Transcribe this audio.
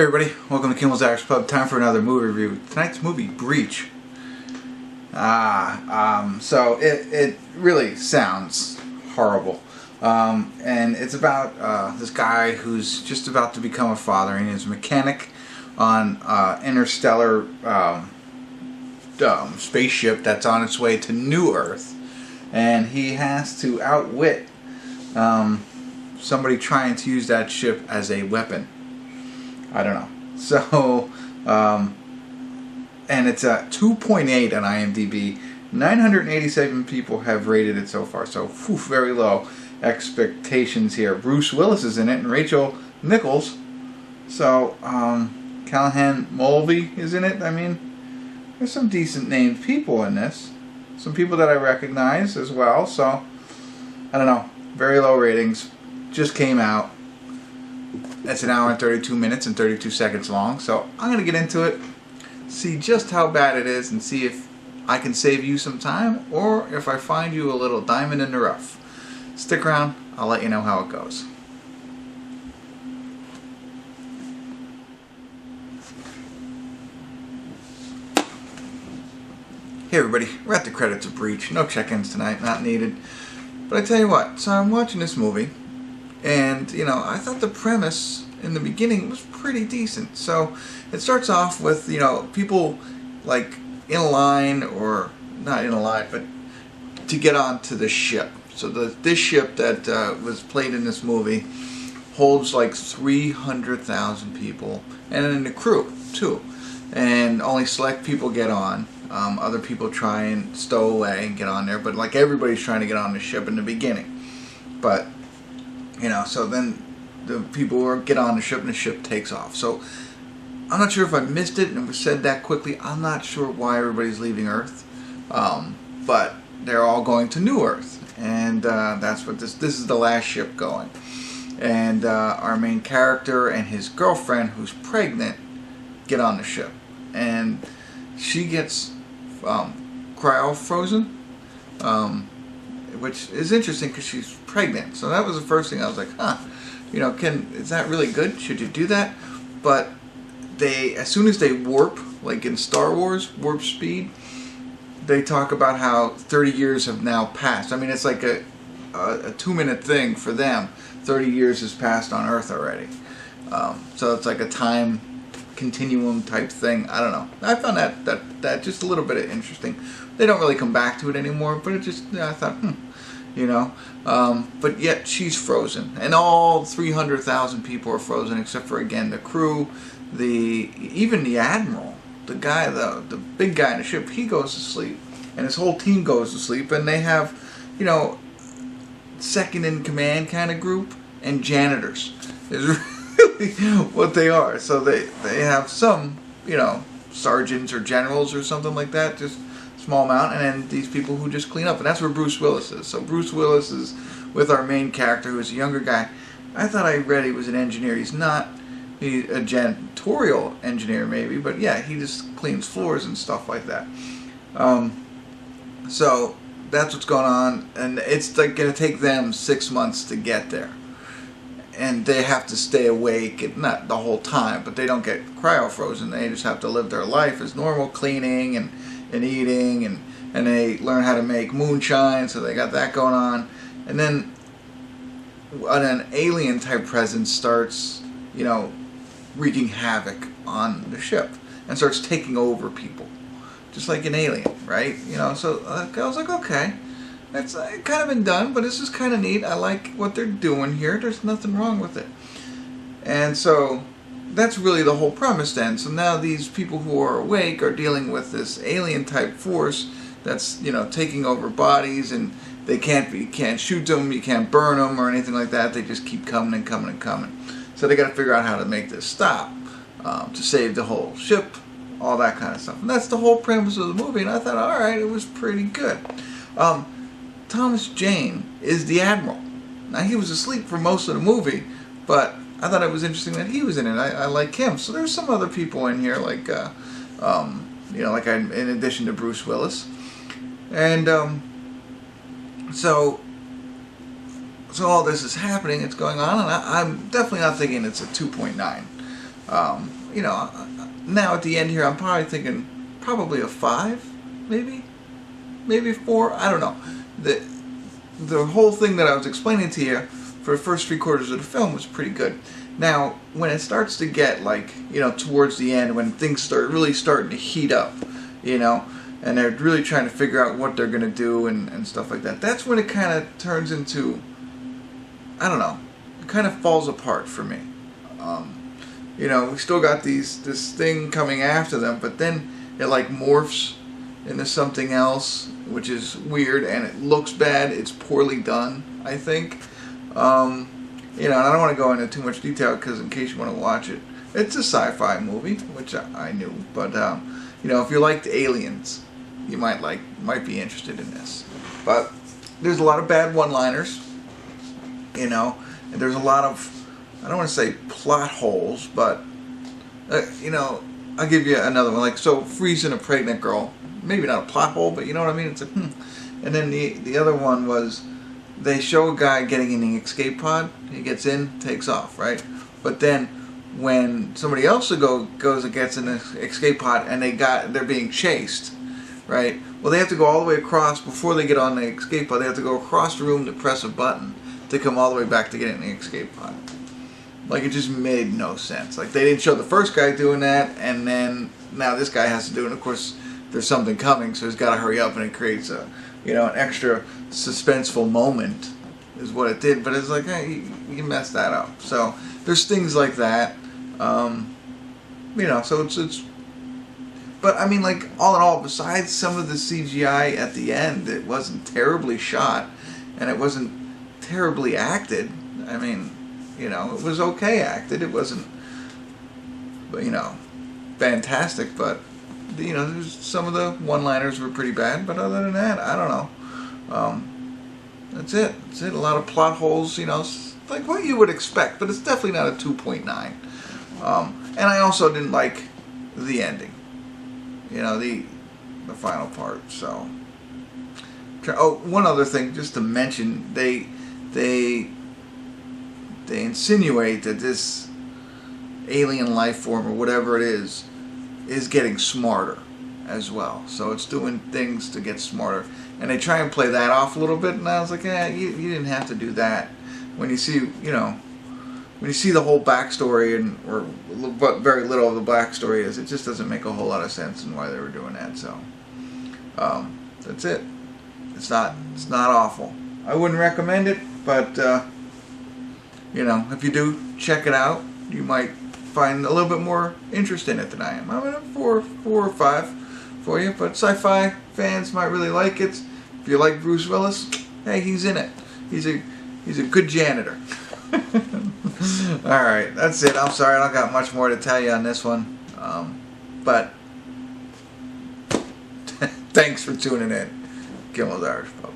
Hey everybody, welcome to Kimmel's Irish Pub. Time for another movie review. Tonight's movie, Breach. So it really sounds horrible. And it's about this guy who's just about to become a father, and he's a mechanic on interstellar spaceship that's on its way to New Earth. And he has to outwit somebody trying to use that ship as a weapon. I don't know. So, and it's a 2.8 on IMDb. 987 people have rated it so far. So, very low expectations here. Bruce Willis is in it, and Rachel Nichols. So, Callahan Mulvey is in it. I mean, there's some decent named people in this. Some people that I recognize as well. So, I don't know. Very low ratings. Just came out. It's an hour and 32 minutes and 32 seconds long. So I'm going to get into it, see just how bad it is, and see if I can save you some time or if I find you a little diamond in the rough. Stick around. I'll let you know how it goes. Hey everybody, we're at the credits of Breach. No check-ins tonight, not needed. But I tell you what, so I'm watching this movie. And, you know, I thought the premise in the beginning was pretty decent. So it starts off with, you know, people like in a line, or not in a line, but to get onto the ship. So this ship that was played in this movie holds like 300,000 people, and then the crew too. And only select people get on. Other people try and stow away and get on there, but like everybody's trying to get on the ship in the beginning. But you know, so then the people get on the ship and the ship takes off. So I'm not sure if I missed it and it was said that quickly. I'm not sure why everybody's leaving Earth, but they're all going to New Earth, and that's what this is the last ship going. And our main character and his girlfriend, who's pregnant, get on the ship, and she gets cryo frozen. Which is interesting because she's pregnant. So that was the first thing I was like, huh, you know, is that really good? Should you do that? But as soon as they warp, like in Star Wars, warp speed, they talk about how 30 years have now passed. I mean, it's like a 2-minute thing for them. 30 years has passed on Earth already. So it's like a time continuum type thing. I don't know. I found that just a little bit interesting. They don't really come back to it anymore, but it just, I thought, you know. But yet she's frozen, and all 300,000 people are frozen except for, again, the crew, even the admiral, the guy, the big guy in the ship. He goes to sleep, and his whole team goes to sleep, and they have, you know, second in command kind of group and janitors is really what they are. So they have some, you know, sergeants or generals or something like that, just small amount, and then these people who just clean up, and that's where Bruce Willis is. So Bruce Willis is with our main character, who is a younger guy. I thought I read he was an engineer. He's not. He's a janitorial engineer maybe, but yeah, he just cleans floors and stuff like that. So that's what's going on, and it's like going to take them 6 months to get there, and they have to stay awake, not the whole time, but they don't get cryo frozen. They just have to live their life as normal, cleaning and eating, and they learn how to make moonshine, so they got that going on. And then an alien type presence starts, you know, wreaking havoc on the ship and starts taking over people, just like an alien, right? You know, so I was like, okay, that's kind of been done, but this is kind of neat. I like what they're doing here. There's nothing wrong with it. And so that's really the whole premise then. So now these people who are awake are dealing with this alien type force that's, you know, taking over bodies, and you can't shoot them, you can't burn them or anything like that. They just keep coming and coming and coming. So they got to figure out how to make this stop, to save the whole ship, all that kind of stuff. And that's the whole premise of the movie, and I thought, all right, it was pretty good. Thomas Jane is the admiral. Now, he was asleep for most of the movie, but I thought it was interesting that he was in it. I like him. So there's some other people in here, like, you know, in addition to Bruce Willis. And so all this is happening, it's going on, and I'm definitely not thinking it's a 2.9. you know, now at the end here, I'm probably thinking probably a 5, maybe 4. I don't know. The whole thing that I was explaining to you for the first 3/4 of the film was pretty good. Now, when it starts to get like, you know, towards the end, when things start really starting to heat up, you know, and they're really trying to figure out what they're gonna do and stuff like that, that's when it kind of turns into, I don't know, it kind of falls apart for me. You know, we still got this thing coming after them, but then it like morphs into something else, which is weird, and it looks bad. It's poorly done, I think. You know, and I don't want to go into too much detail because in case you want to watch it, it's a sci-fi movie, which I knew. But you know, if you liked Aliens, you might be interested in this. But there's a lot of bad one-liners, you know, and there's a lot of, I don't want to say plot holes, but you know, I'll give you another one. Like, so freezing a pregnant girl, maybe not a plot hole, but you know what I mean. It's like, And then the other one was, they show a guy getting in the escape pod. He gets in, takes off, right? But then when somebody else goes and gets in the escape pod and they're being chased, right? Well, they have to go all the way across before they get on the escape pod. They have to go across the room to press a button to come all the way back to get in the escape pod. Like, it just made no sense. Like, they didn't show the first guy doing that, and then now this guy has to do it. And of course, there's something coming, so he's got to hurry up, and it creates a, you know, an extra suspenseful moment is what it did. But it's like, hey, you messed that up. So there's things like that. You know, so it's. But I mean, like, all in all, besides some of the CGI at the end, it wasn't terribly shot, and it wasn't terribly acted. I mean, you know, it was okay acted. It wasn't, you know, fantastic, but, you know, some of the one-liners were pretty bad. But other than that, I don't know. That's it. That's it. A lot of plot holes, you know, like what you would expect, but it's definitely not a 2.9. And I also didn't like the ending. You know, the final part. So, oh, one other thing, just to mention, they insinuate that this alien life form or whatever it is getting smarter as well. So it's doing things to get smarter, and they try and play that off a little bit. And I was like, you didn't have to do that. When you see, you know, when you see the whole backstory or what very little of the backstory is, it just doesn't make a whole lot of sense in why they were doing that. So that's it. It's not awful. I wouldn't recommend it, but you know, if you do check it out, you might find a little bit more interest in it than I am. I'm at 4 or 5 for you, but sci-fi fans might really like it. If you like Bruce Willis, hey, he's in it. He's a good janitor. Alright, that's it. I'm sorry, I don't got much more to tell you on this one. But thanks for tuning in. Gilmore's Irish Pub.